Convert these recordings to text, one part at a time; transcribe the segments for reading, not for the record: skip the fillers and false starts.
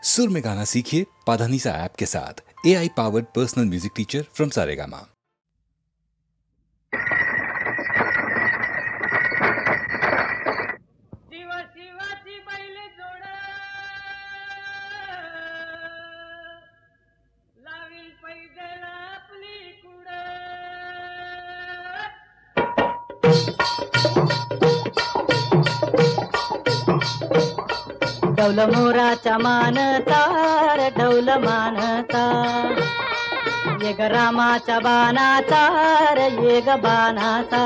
सुर में गाना सीखिए पाधानीसा ऐप के साथ। AI powered personal music teacher from Saregama. डौल मोराचा मानता रे डौल मानता, ये ग रामाच्या बाणाचा रे ये ग बाणाचा,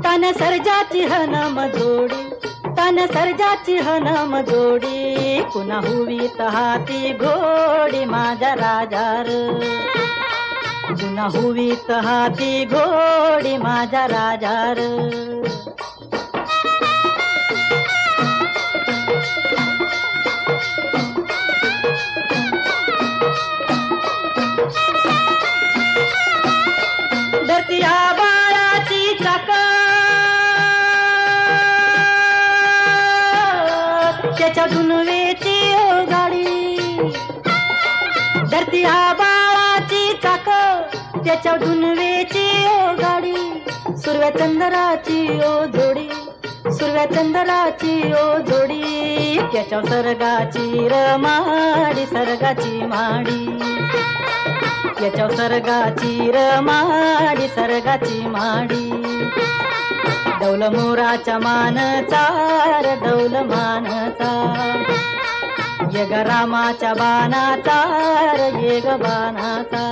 तन सर्जाची हनम जोडी, तन सर्जाची हनम जोडी, पुन्हा हुवीत हाती घोडी माझ्या राजार, पुन्हा हुवीत हाती घोडी माझ्या राजार. धरतीया बाळाची चाक, त्याच्या दुनवेची गाडी, धरतीया बाळाची चाक, त्याच्या दुनवेची गाडी, सुरव्या चंद्राची ओ जोडी, सुरव्या चंद्राची ओ जोडी, त्याच्या सर्गाची रमाडी, सर्गाची माडी, त्याच्या सर्गाची रमाडी, सर्गाची माडी. डौल मोराच्या मानचा रे डौल मानचा, ये ग रामाच्या बाणाचा रे ये ग बाणाचा.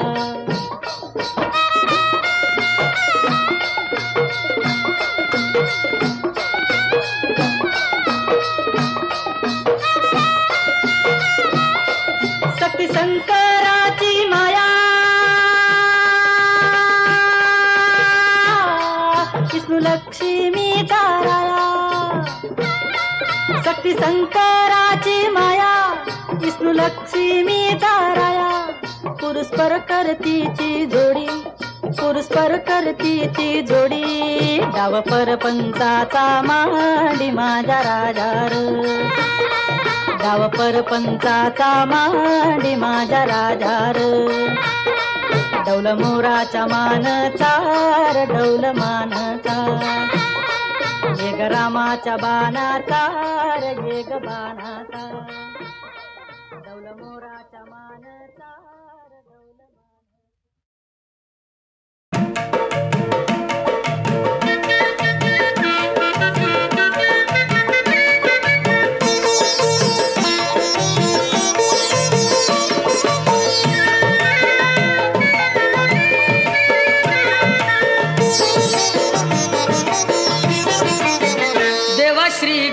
शक्ती शंकराची माया, विष्णू लक्ष्मीचा राया, शक्ती शंकराची माया, विष्णू लक्ष्मीचा राया, पुरुषपर करतीची जोडी, पुरुषपर करतीची जोडी, डाव परपंचाचा मांडी माझ्या राजार, डाव परपंचाचा मांडी माझ्या राजार. डौल मोराच्या मानचा रे डौल मानचा, ये ग रामाच्या बाणाचा रे ये ग बाणाचा, डौल मोराच्या मानचा रे डौल मानचा.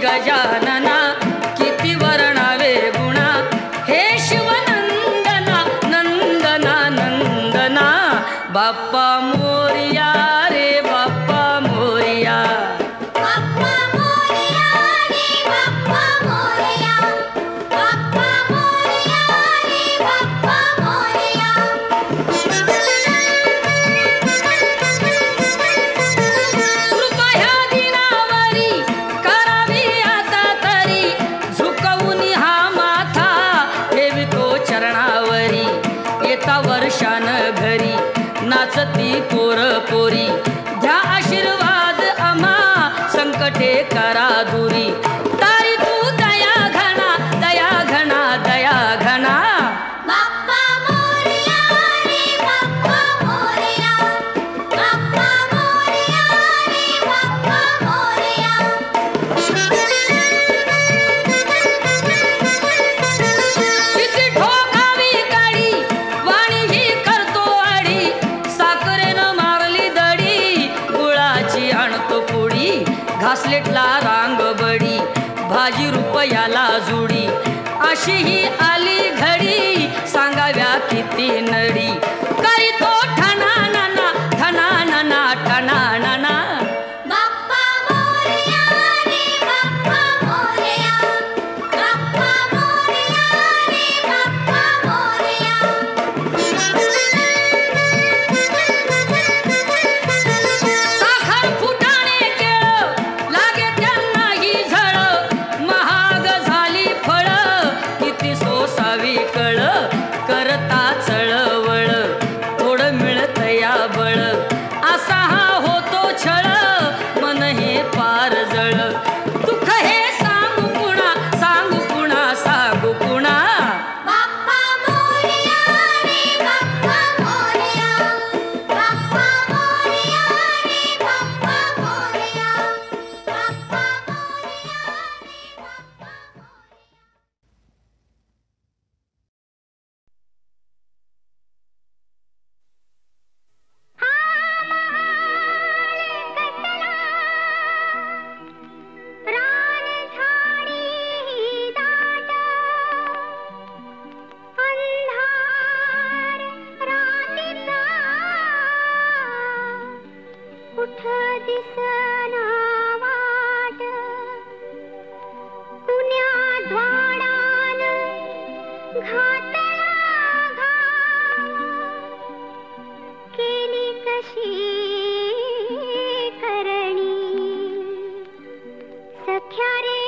गजानना किती वर्णावे गुणा, हे शिवनंदना नंदना नंदना, बाप्पा मोरया रे बाप्पा मोरया, बाप्पा मोरया रे बाप्पा मोरया, बाप्पा मोरया रे बाप्पा मोरया. कृपा ह्या दिनावरी करावी आता तरी, झुकवून हा माथा ठेवितो चरणावरी, येता वर्षान घरी नाचती पोर पोरी, द्या आशीर्वाद आम्हा संकटे करा दुरी, तारी तू दया घना दया घना दया घना. बाप्पा मोरया रे बाप्पा मोरया, बाप्पा मोरया रे बाप्पा मोरया. किती ठोकावी काडी वाणी ही करतो आडी, साखरेनं मारली दडी, गुळाची आणतो पुडी, घासलेटला रांग बडी, भाजी रुपयाला जुडी, अशी ही आली घडी, सांगाव्या किती नडी, करी तो ठना नाना ठना नाना ठना नाना. बाप्पा मोरया रे बाप्पा मोरया, बाप्पा मोरया रे बाप्पा मोरया. साखर फुटाणे केळ लागे त्यांना ही झळ, महाग झाली फळ, केली कशी करणी सख्या रे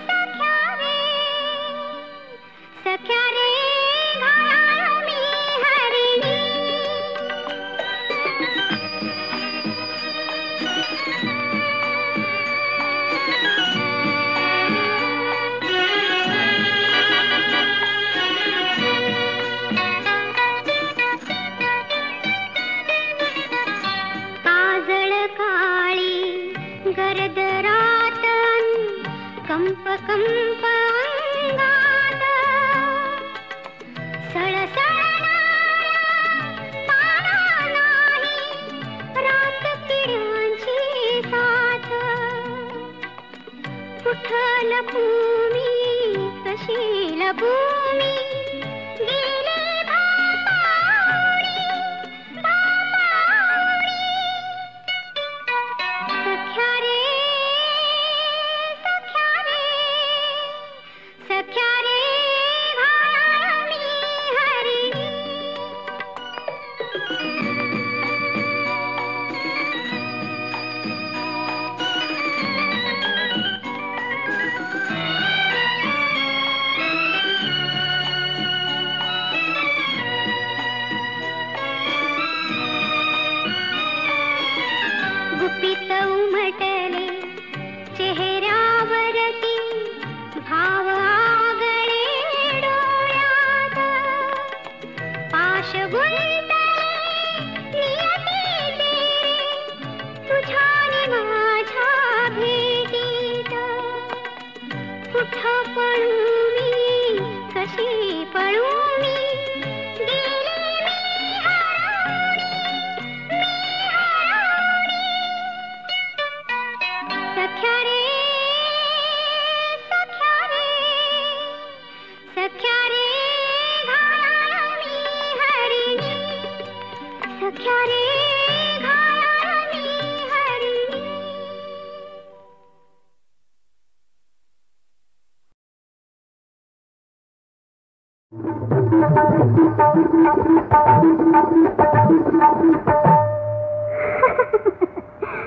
सख्या रे सख्या रे घाला मी हरिणी गरदरात कंप कंप अंगात सळसळणाऱ्या तारा नाही रात किड्यांची साथ कुठं लपू मी कशी लपू मी गेले गुपित उमटले चेहऱ्यावरती भाव आगळे डोळ्यात पाश गुंतले नियतीचे तुझ्या आणि माझ्या भेटीत कुठं पळू मी कशी पळू मी गेले मी सख्या रे सख्या रे सख्या रे घाला मी हरिणी सख्या रे घाला मी हरिणी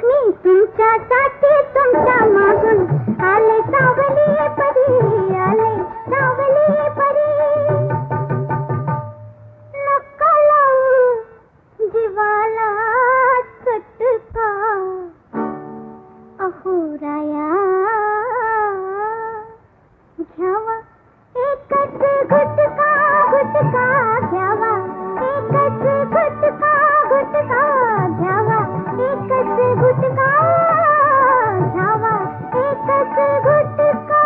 मी तुमच्यासाठी तुमच्या मागून आले सावली परी आले सावली परी नका लावू जीवाला चटका अहो राया घ्यावा एकच गुटका गुटका घ्यावा एकच गुटका गुटका घ्यावा एकच गुटका घ्यावा एकच गुटका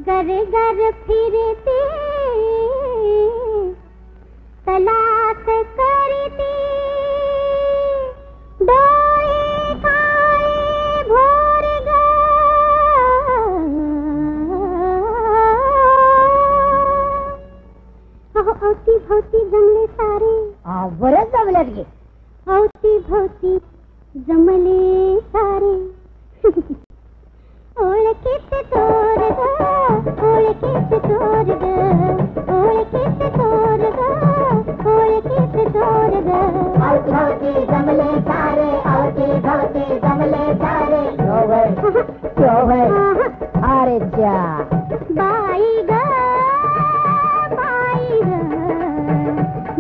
घर घर फिरती तलाश करती डोळे काळे भोर ग अवती भोवती जमले सारे बरंच जमल्यात गे अवती भोवती जमले सारे ओळखीत तोर ग ओळखीत तोर ग ओळखीत तोर ग ओळखीत तोर ग अवती भवती जमले सारे अवती भवती जमले सारे अरे च्या बाई ग बाई ग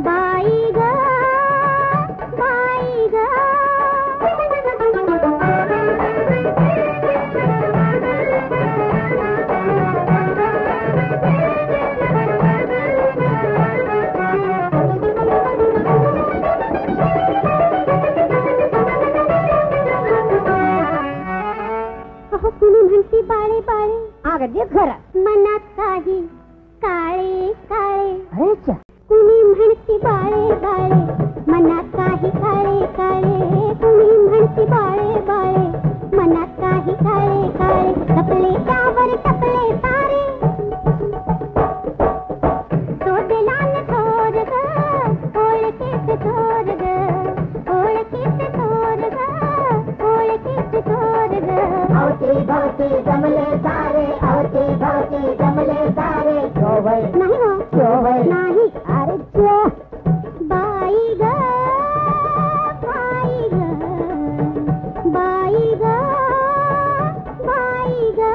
बाई ग बाई ग कुणी म्हणती बाळे बाळे अगदी खरं मनात काही काळे काळे अरे च्या कुणी म्हणती बाळे बाळे मनात काही काळे काळे कुणी म्हणती बाळे बाळे मनात काही काळे काळे टपले त्यावर टपले तारे शोधलान थोर ग ओळखीत थोर ग ओळखीत थोर ग ओळखीत थोर ग अवती भवती जमले सारे अवती भवती जमले सारे नाही हो नाही अरे च्या बाई ग बाई ग बाई ग बाई ग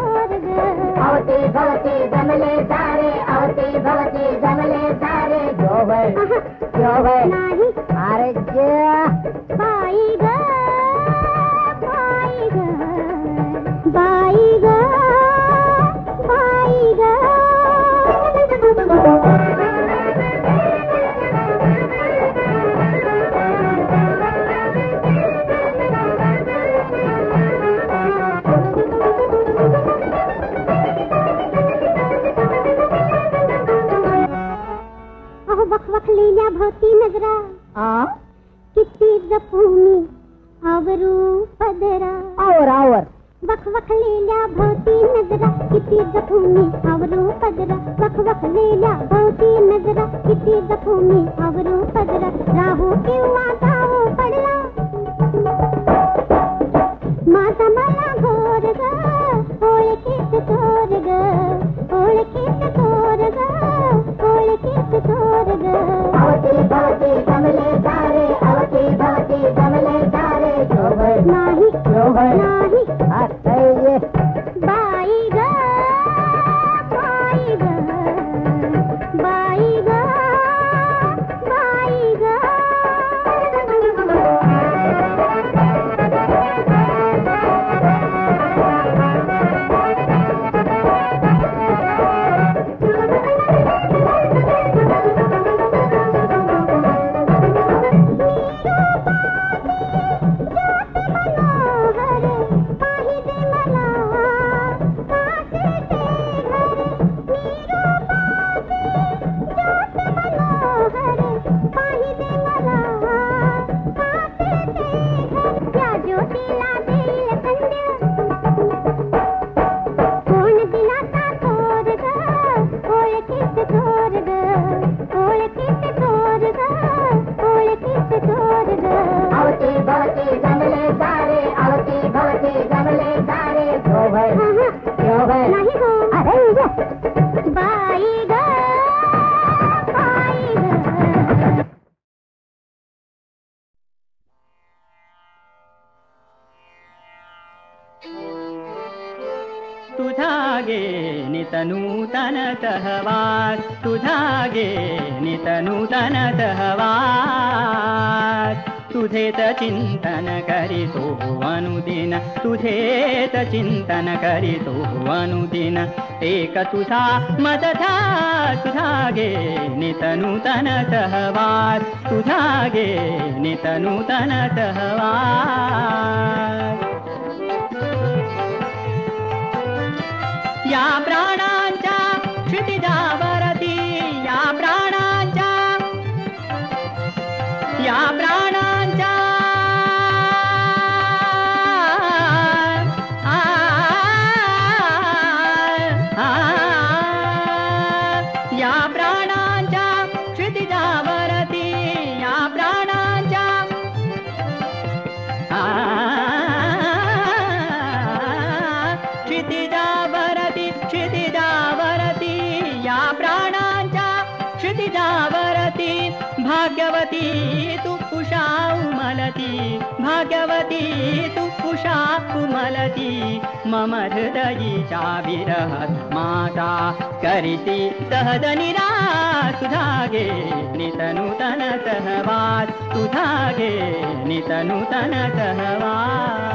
अवती भवती जमले सारे अवती भवती जमले सारे नाही अरे च्या बाई ग बाई ग बाई ग बाई ग वखवखलेल्या भोवती नजरा किती जपू मी आवरू पदरा आवर वखवखलेल्या भोवती नजरा किती जपू मी आवरू पदरा वखवखलेल्या भोवती नजरा किती जपू मी आवरू पदरा राहू किंवा जाऊ पडला माझा मला घोर ग ओळखीत थोर ग ओळखीत थोर ग ओळखीत थोर ग अवती भवती जमले सारे अवती भवती जमले सारे नाही नाही अरे बाई ग बाई ग बाई ग बाई ग नितनूतन सहवास तुझा गे नितनूतन सहवास तुझेच चिंतन करीतो अनुदिन तुझेच चिंतन करीतो अनुदिन एक तुझा मदधा तुझा गे नितनूतन सहवास तुझा गे नितनूतन सहवास या प्राणांच्या क्षितिजावरती या प्राणांच्या या प्राणांच्या या प्राणांच्या क्षितिजावरती या प्राणांच्या क्षितिजावरती क्षितिजावरती या प्राणांच्या क्षितिजावरती भाग्यवती तू उषा उमलती भाग्यवती तू उषा उमलती मम हृदयीच्या विरहात माता करीती सहज निराश तुझा गे नितनूतन सहवास तुझा गे नितनूतन सहवास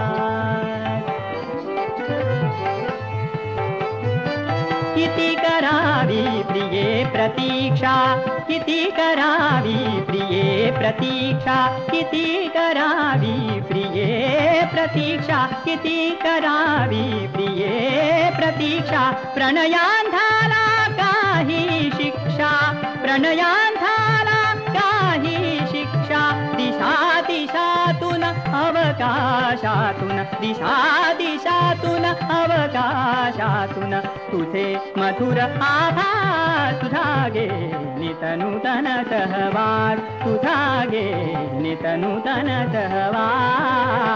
किती करावी प्रिये प्रतीक्षा किती करावी प्रिये प्रतीक्षा किती करावी प्रिये प्रतीक्षा किती करावी प्रिये प्रतीक्षा प्रणयांधाला काही शिक्षा प्रणयांधाला काही शिक्षा दिशा दिशातून अवकाशातून दिशा दिशातून अवकाशातून तुझे मधुर आभास तुझा गे नितनूतन सहवास तुझा गे नितनूतन सहवास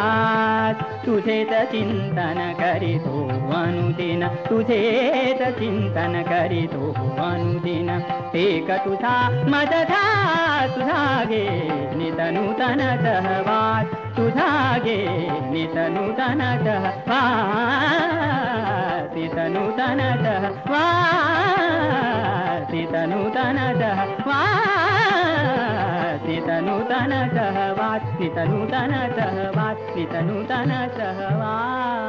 तुझेच चिंतन करीतो अनुदिन तुझेच चिंतन करीतो अनुदिन एक तुझा मदधा तुझा गे नितनूतन सहवास तुझा गे नितनूतन सहवास नितनूतन सहवास नितनूतन सहवास नितनूतन सहवास नितनूतन सहवास नितनूतन सहवास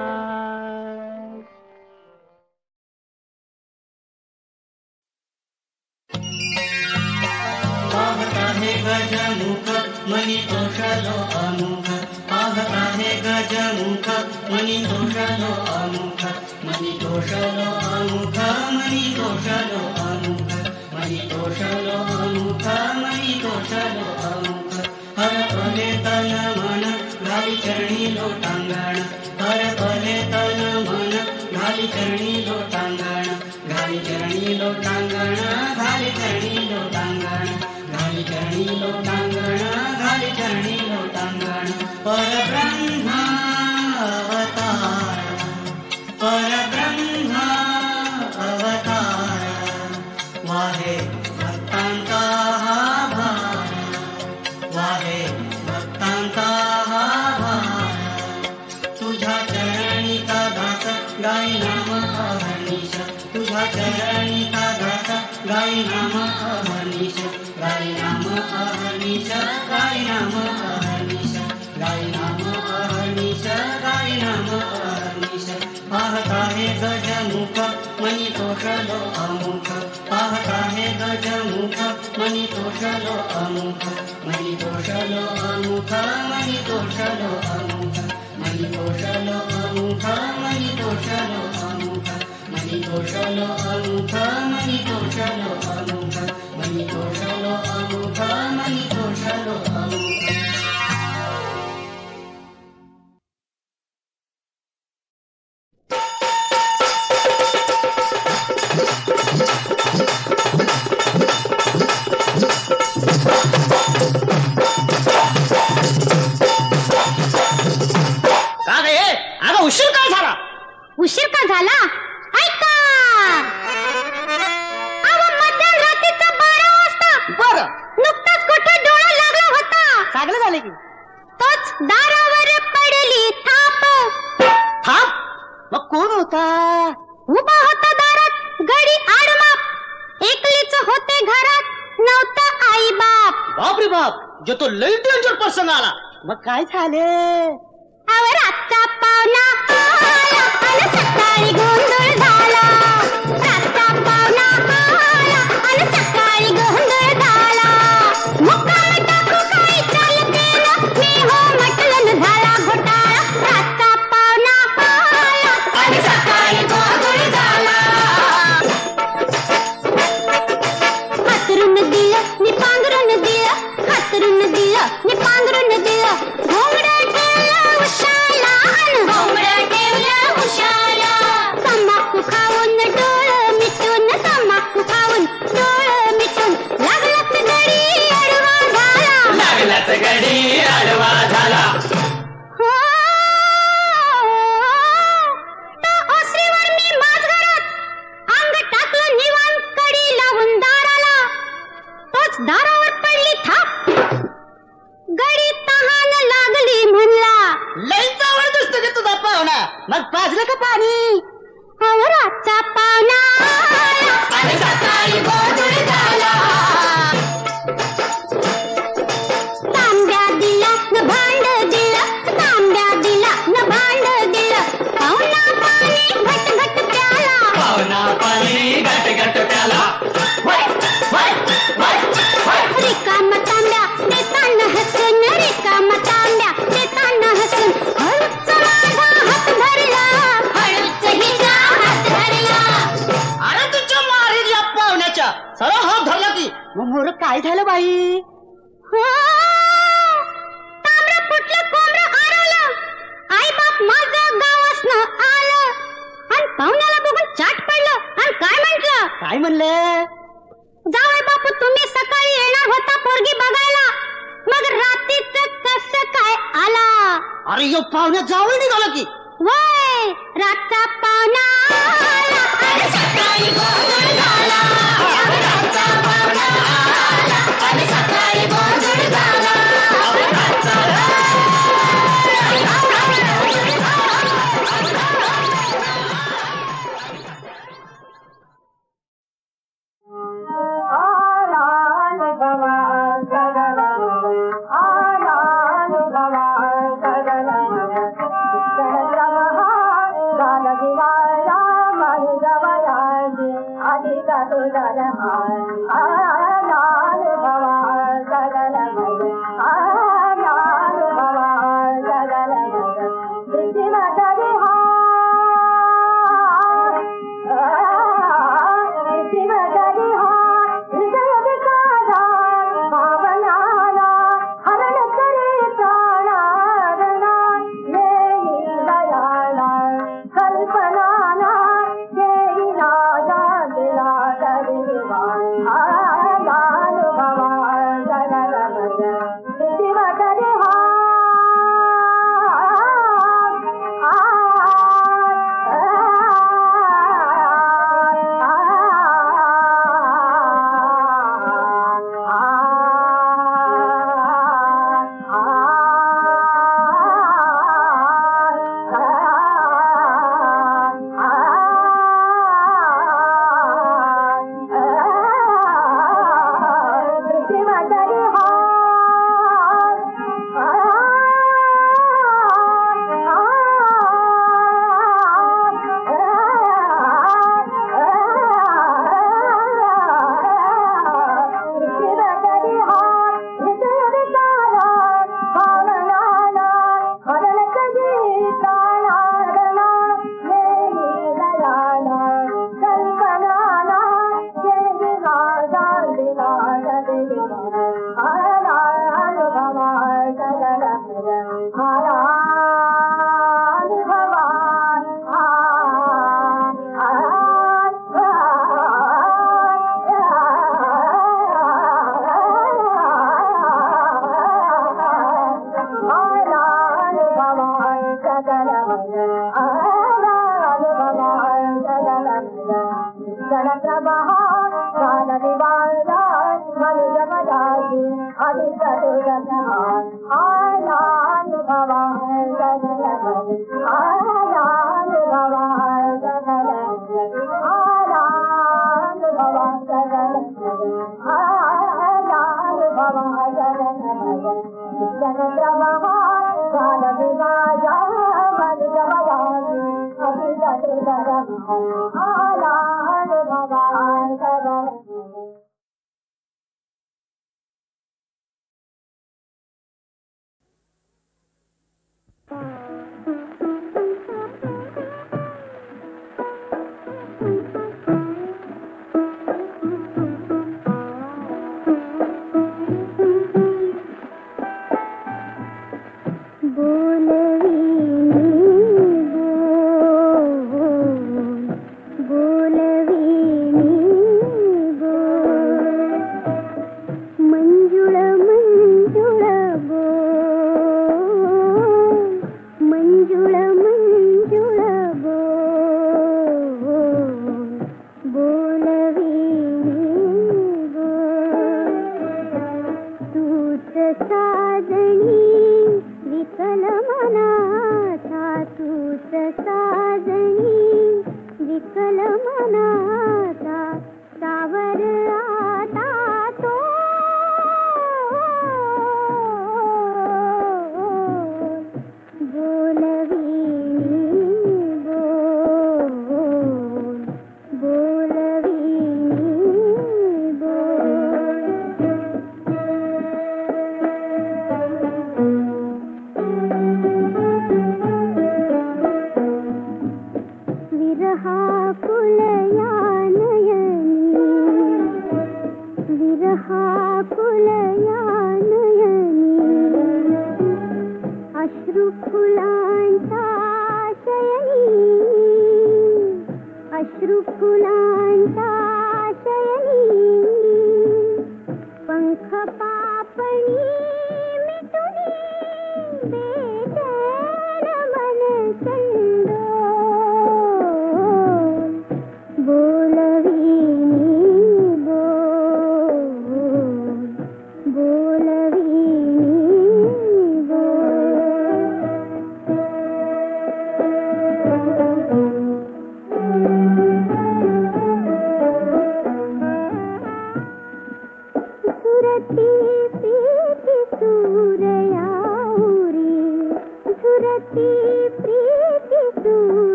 पाहता है गजमुख मनी तोषलो अमुख पाहता है गजमुख मनी तोषलो अमुख मनी तोषलो अमुख मनी तोषलो अमुख मनी तोषलो अमुख मनी तोषलो अमुख हर पले तन मन घाली चरणी लोटांगण हर पले तन मन घाली चरणी लोटांगण घाली चरणी लोटांगण घाली चरणी लोटांगण घाली चरणी लोटांगण घाली चरणी लोटांगण परब्रह्मा अवतार परब्रह्मा अवतार वाहे भक्तांचा हा भार वाहे भक्तांचा हा भार तुझ्या चरणी का दास गाई नाम अहर्निश तुझ्या चरणी का दास गाई नाम अहर्निश गाई नाम अहर्निश गाई नाम अहर्निश गाई नाम अहर्निश गाई नाम अहर्निश पाहता है गजमुख मनी तोषलो अमुख पाहता है गजमुख मनी तोषलो अमुख मनी तोषलो अमुख मनी तोषलो अमुख मनी तोषलो अमुख मनी तोषलो अमुख मनी तोषलो अमुख मनी तोषलो अमुख मनी तोषलो अमुख मनी तोषलो अमुख उशीर का झाला उशीर का झाला ऐका मध्यरात्रीचा 12 वाजता बरं नुकताच कुठे डोळा लागला होता चांगलं झालं की तोच दारावर पडली थाप थांब मग कोण होता उभा होता दारात घरात नव्हतं आई बाप. बाप रे बाप, जो तो लई डेंजर प्रसंग आला. मग काय झाले? अवर आजचा पाहुणा आला आणि सकाळी गोंधळ झाला. रातचा पाहुणा आला आणि सकाळी गोंधळ झाला. मुक्काम टाकू काही चालते ना, मी हो म्हटलं झाला घोटाळा. रातचा पाहुणा आला आणि सकाळी गोंधळ झाला. हातरून दिलं मी पांघरून दिलं, हातरून दिलं मी पांघरून दिलं. घोंगडं ठेवलं उशाला अन घोंगडं ठेवलं उशाला. तंबाखू खाऊन डोळं मिटून, तंबाखू खाऊन डोळं मिटून. लागलाच गडी आडवा झाला, लागलाच गडी आडवा झाला. हो तो ओसरीवर मी माझघरात अंग टाकलं निवांत कडी लावून दाराला. तोच दारावर पडली थाप, गडी तहान लागली म्हणला. लई चावड दिसतो की तुझा पाहुणा. मग पाजलं का पाणी? रातचा पाहुणा आला आणि सकाळी गोंधळ झाला. तांब्या दिला न भांड दिलं, तांब्या दिला न भांड दिलं. पाहुणा पाणी घट घट प्याला, पाहुणा पाणी गट गट प्याला. रिकाम तांब्या देताना हसून, रिकाम तांब्या देताना हसून. हळूच माझा हात धरला, हळूच हिचा हात धरला. अरे तुझ्या मारील या पाहुण्याच्या. सरळ हात धरला की. मग मोर काय झालं बाई? हो तांबडं फुटलं, कोंबडं आरवलं. आई बाप माझं गावासनं आलं आणि पाहुण्याला बघून चाट पडलं आणि काय म्हंटल? काय म्हणलं? जावई बापू तुम्ही सकाळी येणार होता पोरगी बघायला, मग रात्रीच कसं काय आला? अरे यो पाहुण्या जावं निघाला की. वय रातचा पाहुणा आला आणि सकाळी गोंधळ झाला. रातचा पाहुणा आला आणि सकाळी गोंधळ झाला.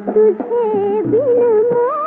तुझे बिन